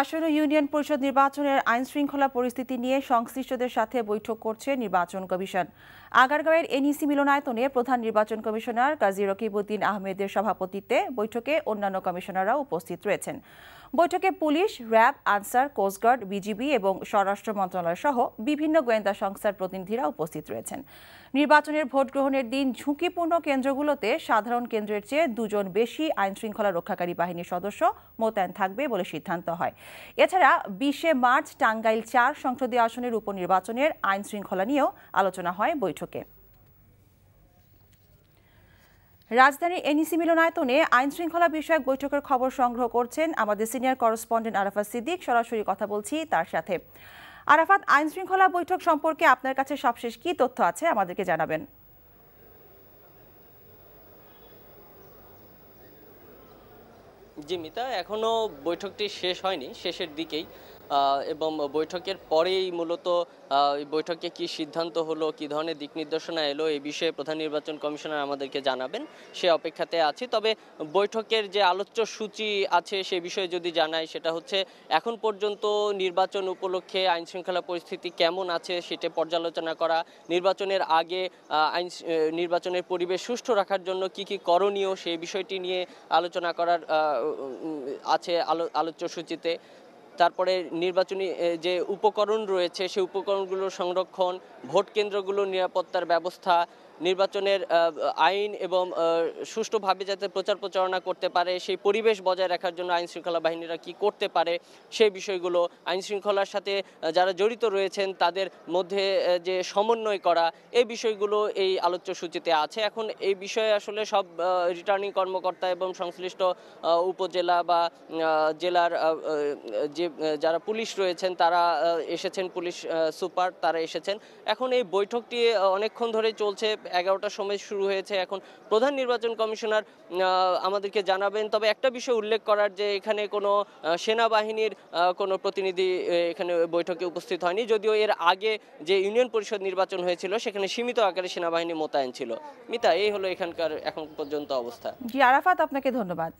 আসন্ন ইউনিয়ন পরিষদ নির্বাচনের আইনশৃঙ্খলা পরিস্থিতি নিয়ে সংশ্লিষ্টদের সাথে বৈঠক করছে নির্বাচন কমিশন। আগারগাঁওয়ের এনইসি মিলনায়তনে প্রধান নির্বাচন কমিশনার কাজী রকিবউদ্দিন আহমেদের সভাপতিত্বে বৈঠকে অন্যান্য কমিশনাররাও উপস্থিত রয়েছেন। বৈঠকে police, RAB, Ansar, coast guard, BGB এবং স্বরাষ্ট্র মন্ত্রণালয় সহ বিভিন্ন গোয়েন্দা সংস্থার প্রতিনিধিরা উপস্থিত রয়েছেন। নির্বাচনের ভোট গ্রহণের দিন ঝুঁকিপূর্ণ কেন্দ্রগুলোতে সাধারণ কেন্দ্রের চেয়ে দুজন বেশি আইনশৃঙ্খলা রক্ষাকারী বাহিনীর সদস্য মোতায়েন থাকবে বলে সিদ্ধান্ত হয়। এছাড়া ২০ মার্চ টাঙ্গাইল ৪ সংসদীয় আসনের উপনির্বাচনের আইনশৃঙ্খলা নিয়েও আলোচনা হয় বৈঠকে। রাজধানীর এনইসি মিলনায়তনে আইনশৃঙ্খলা বিষয়ক বৈঠকের খবর সংগ্রহ করছেন আমাদের সিনিয়র করেসপন্ডেন্ট আরাফাত সিদ্দিক। সরাসরি কথা বলছি তার সাথে। আরাফাত, আইনশৃঙ্খলা বৈঠক সম্পর্কে আপনার কাছে সবশেষ কি তথ্য আছে আমাদেরকে জানাবেন। জি মিতা, এখনো বৈঠকটি শেষ হয়নি, শেষের দিকেই, এবং বৈঠকের পরেই মূলত বৈঠকে কি সিদ্ধান্ত হলো, কি ধরনের দিক নির্দেশনা এলো, এই বিষয়ে প্রধান নির্বাচন কমিশনার আমাদেরকে জানাবেন, সে অপেক্ষাতে আছি। তবে বৈঠকের যে আলোচ্য সূচি আছে সে বিষয়ে যদি জানাই, সেটা হচ্ছে এখন পর্যন্ত নির্বাচন উপলক্ষে আইনশৃঙ্খলা পরিস্থিতি কেমন আছে সেটা পর্যালোচনা করা, নির্বাচনের আগে নির্বাচনের পরিবেশ সুষ্ঠু রাখার জন্য কি কি করণীয় সেই বিষয়টি নিয়ে আলোচনা করার আছে আলোচ্য সূচিতে। তারপরে নির্বাচনী যে উপকরণ রয়েছে সেই উপকরণগুলোর সংরক্ষণ, ভোট কেন্দ্রগুলোর নিরাপত্তার ব্যবস্থা, নির্বাচনের আইন এবং সুষ্ঠুভাবে যাতে প্রচার প্রচারণা করতে পারে সেই পরিবেশ বজায় রাখার জন্য আইনশৃঙ্খলা বাহিনীরা কি করতে পারে সেই বিষয়গুলো, আইনশৃঙ্খলার সাথে যারা জড়িত রয়েছেন তাদের মধ্যে যে সমন্বয় করা, এই বিষয়গুলো এই আলোচ্য সূচিতে আছে। এখন এই বিষয়ে আসলে সব রিটার্নিং কর্মকর্তা এবং সংশ্লিষ্ট উপজেলা বা জেলার যে যারা পুলিশ রয়েছেন তারা এসেছেন, পুলিশ সুপার তারা এসেছেন। এখন এই বৈঠকটি অনেকক্ষণ ধরে চলছে, 11টার সময় শুরু হয়েছে। এখন প্রধান নির্বাচন কমিশনার আমাদেরকে জানাবেন। তবে একটা বিষয় উল্লেখ করার, যে এখানে কোনো সেনাবাহিনীর কোনো প্রতিনিধি এখানে বৈঠকে উপস্থিত হয়নি, যদিও এর আগে যে ইউনিয়ন পরিষদ নির্বাচন হয়েছিল সেখানে সীমিত আকারে সেনাবাহিনী মোতায়েন ছিল। মিতা, এই হলো এখানকার এখন পর্যন্ত অবস্থা। জি আরাফাত, আপনাকে ধন্যবাদ।